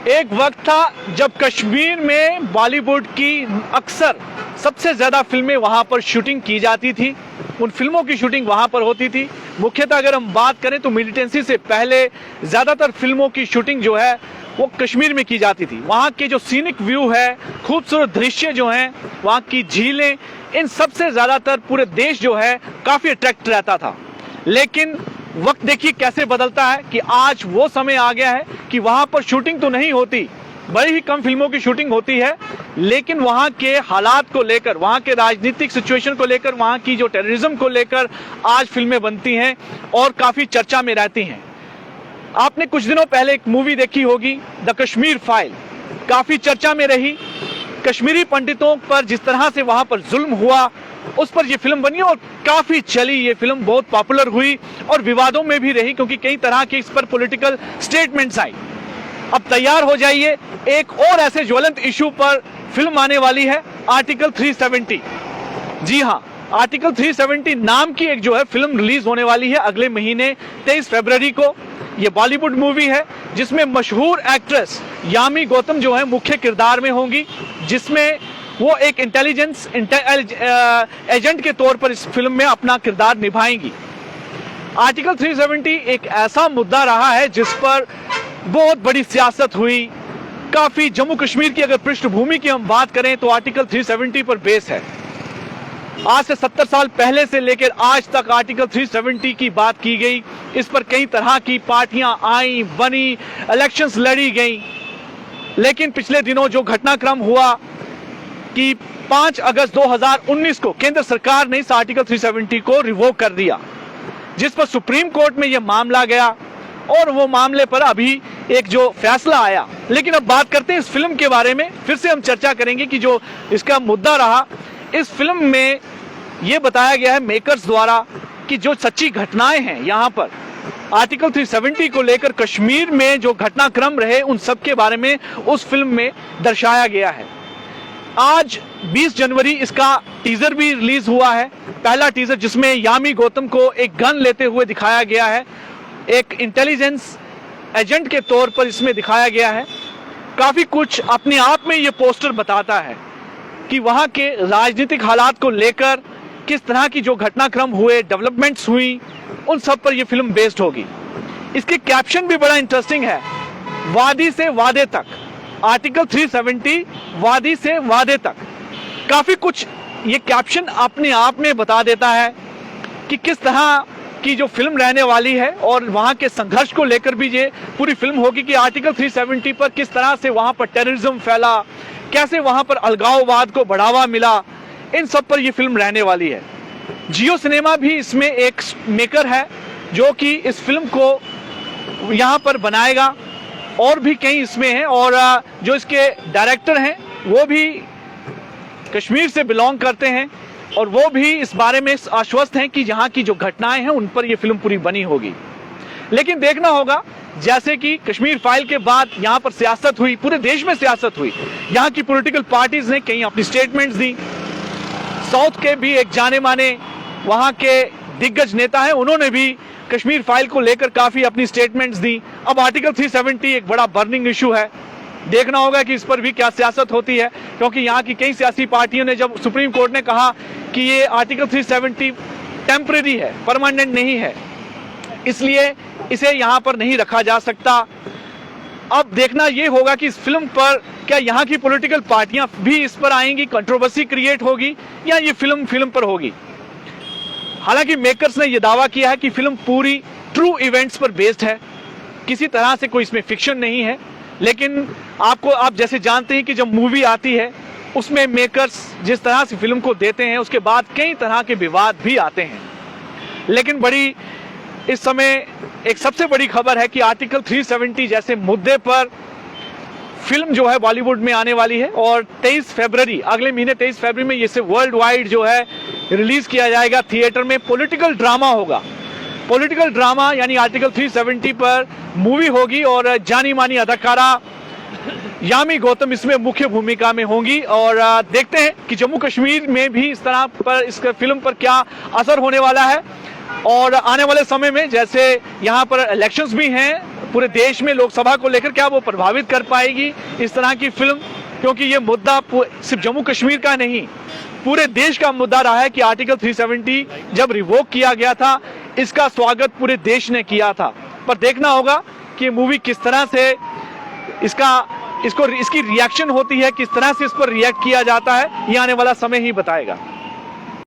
एक वक्त था जब कश्मीर में बॉलीवुड की अक्सर सबसे ज़्यादा फिल्में वहाँ पर शूटिंग की जाती थी। उन फिल्मों की शूटिंग वहाँ पर होती थी। मुख्यतः अगर हम बात करें तो मिलिटेंसी से पहले ज़्यादातर फिल्मों की शूटिंग जो है वो कश्मीर में की जाती थी। वहाँ के जो सीनिक व्यू है, खूबसूरत दृश्य जो हैं, वहाँ की झीलें, इन सबसे ज़्यादातर पूरे देश जो है काफ़ी अट्रैक्ट रहता था। लेकिन वक्त देखिए कैसे बदलता है कि आज वो समय आ गया है कि वहाँ पर शूटिंग तो नहीं होती, बड़ी ही कम फिल्मों की शूटिंग होती है, लेकिन वहाँ के हालात को लेकर, वहाँ के राजनीतिक सिचुएशन को लेकर, वहाँ की जो टेररिज्म को लेकर आज फिल्में बनती हैं और काफ़ी चर्चा में रहती हैं। आपने कुछ दिनों पहले एक मूवी देखी होगी, द कश्मीर फाइल, काफ़ी चर्चा में रही। कश्मीरी पंडितों पर जिस तरह से वहाँ पर जुल्म हुआ, उस पर यह फिल्म बनी और काफ़ी चली। ये फिल्म बहुत पॉपुलर हुई और विवादों में भी रही क्योंकि कई तरह के इस पर पॉलिटिकल स्टेटमेंट्स आई। अब तैयार हो जाइए, एक और ऐसे ज्वलंत इशू पर फिल्म आने वाली है, आर्टिकल 370। जी हाँ, आर्टिकल 370 नाम की एक जो है फिल्म रिलीज होने वाली है अगले महीने 23 फरवरी को। ये बॉलीवुड मूवी है जिसमें मशहूर एक्ट्रेस यामी गौतम जो है मुख्य किरदार में होंगी, जिसमें वो एक इंटेलिजेंस एजेंट के तौर पर इस फिल्म में अपना किरदार निभाएंगी। आर्टिकल 370 एक ऐसा मुद्दा रहा है जिस पर बहुत बड़ी सियासत हुई। काफ़ी जम्मू कश्मीर की अगर पृष्ठभूमि की हम बात करें तो आर्टिकल 370 पर बेस है। आज से 70 साल पहले से लेकर आज तक आर्टिकल 370 की बात की गई। इस पर कई तरह की पार्टियां आई, बनी, इलेक्शंस लड़ी गई। लेकिन पिछले दिनों जो घटनाक्रम हुआ कि 5 अगस्त 2019 को केंद्र सरकार ने इस आर्टिकल 370 को रिवोक कर दिया, जिस पर सुप्रीम कोर्ट में यह मामला गया और वो मामले पर अभी एक जो फैसला आया। लेकिन अब बात करते हैं इस फिल्म के बारे में। फिर से हम चर्चा करेंगे कि जो इसका मुद्दा रहा, इस फिल्म में ये बताया गया है मेकर्स द्वारा कि जो सच्ची घटनाएं हैं यहाँ पर आर्टिकल 370 को लेकर कश्मीर में जो घटनाक्रम रहे, उन सब के बारे में उस फिल्म में दर्शाया गया है। आज 20 जनवरी इसका टीजर भी रिलीज हुआ है, पहला टीजर, जिसमें यामी गौतम को एक गन लेते हुए दिखाया गया है। एक इंटेलिजेंस एजेंट के तौर पर इसमें दिखाया गया है। काफ़ी कुछ अपने आप में ये पोस्टर बताता है कि वहाँ के राजनीतिक हालात को लेकर किस तरह की जो घटनाक्रम हुए, डेवलपमेंट्स हुई, उन सब पर यह फिल्म बेस्ड होगी। इसके कैप्शन भी बड़ा इंटरेस्टिंग है, वादी से वादे तक। आर्टिकल 370 वादी से वादे तक, काफ़ी कुछ ये कैप्शन अपने आप में बता देता है कि किस तरह की जो फिल्म रहने वाली है और वहाँ के संघर्ष को लेकर भी ये पूरी फिल्म होगी कि आर्टिकल 370 पर किस तरह से वहाँ पर टेररिज्म फैला, कैसे वहाँ पर अलगाववाद को बढ़ावा मिला, इन सब पर यह फिल्म रहने वाली है। जियो सिनेमा भी इसमें एक मेकर है जो कि इस फिल्म को यहाँ पर बनाएगा, और भी कई इसमें हैं, और जो इसके डायरेक्टर हैं वो भी कश्मीर से बिलोंग करते हैं और वो भी इस बारे में आश्वस्त हैं कि यहाँ की जो घटनाएं हैं उन पर यह फिल्म पूरी बनी होगी। लेकिन देखना होगा, जैसे कि कश्मीर फाइल के बाद यहाँ पर सियासत हुई, पूरे देश में सियासत हुई, यहाँ की पॉलिटिकल पार्टीज ने कई अपनी स्टेटमेंट्स दी। साउथ के भी एक जाने माने वहाँ के दिग्गज नेता हैं, उन्होंने भी कश्मीर फाइल को लेकर काफ़ी अपनी स्टेटमेंट्स दी। अब आर्टिकल 370 एक बड़ा बर्निंग इशू है, देखना होगा कि इस पर भी क्या सियासत होती है, क्योंकि यहाँ की कई सियासी पार्टियों ने, जब सुप्रीम कोर्ट ने कहा कि ये आर्टिकल 370 टेम्परेरी है, परमानेंट नहीं है, इसलिए इसे यहाँ पर नहीं रखा जा सकता। अब देखना ये होगा कि इस फिल्म पर क्या यहाँ की पॉलिटिकल पार्टियां भी इस पर आएंगी, कंट्रोवर्सी क्रिएट होगी, या ये फिल्म पर होगी। हालांकि मेकर्स ने यह दावा किया है कि फिल्म पूरी ट्रू इवेंट्स पर बेस्ड है, किसी तरह से कोई इसमें फिक्शन नहीं है। लेकिन आप जैसे जानते हैं कि जब मूवी आती है उसमें मेकर्स जिस तरह से फिल्म को देते हैं, उसके बाद कई तरह के विवाद भी आते हैं। लेकिन बड़ी इस समय एक सबसे बड़ी खबर है कि आर्टिकल 370 जैसे मुद्दे पर फिल्म जो है बॉलीवुड में आने वाली है और 23 फरवरी, अगले महीने 23 फरवरी में इसे वर्ल्ड वाइड जो है रिलीज किया जाएगा थिएटर में। पॉलिटिकल ड्रामा होगा, पॉलिटिकल ड्रामा यानी आर्टिकल 370 पर मूवी होगी और जानी मानी अदाकारा यामी गौतम इसमें मुख्य भूमिका में होंगी। और देखते हैं कि जम्मू कश्मीर में भी इस तरह पर इस फिल्म पर क्या असर होने वाला है। और आने वाले समय में जैसे यहाँ पर इलेक्शंस भी हैं, पूरे देश में लोकसभा को लेकर क्या वो प्रभावित कर पाएगी इस तरह की फिल्म? क्योंकि ये मुद्दा सिर्फ जम्मू कश्मीर का नहीं, पूरे देश का मुद्दा रहा है कि आर्टिकल 370 जब रिवोक किया गया था, इसका स्वागत पूरे देश ने किया था। पर देखना होगा कि ये मूवी किस तरह से इसकी रिएक्शन होती है, किस तरह से इस पर रिएक्ट किया जाता है, ये आने वाला समय ही बताएगा।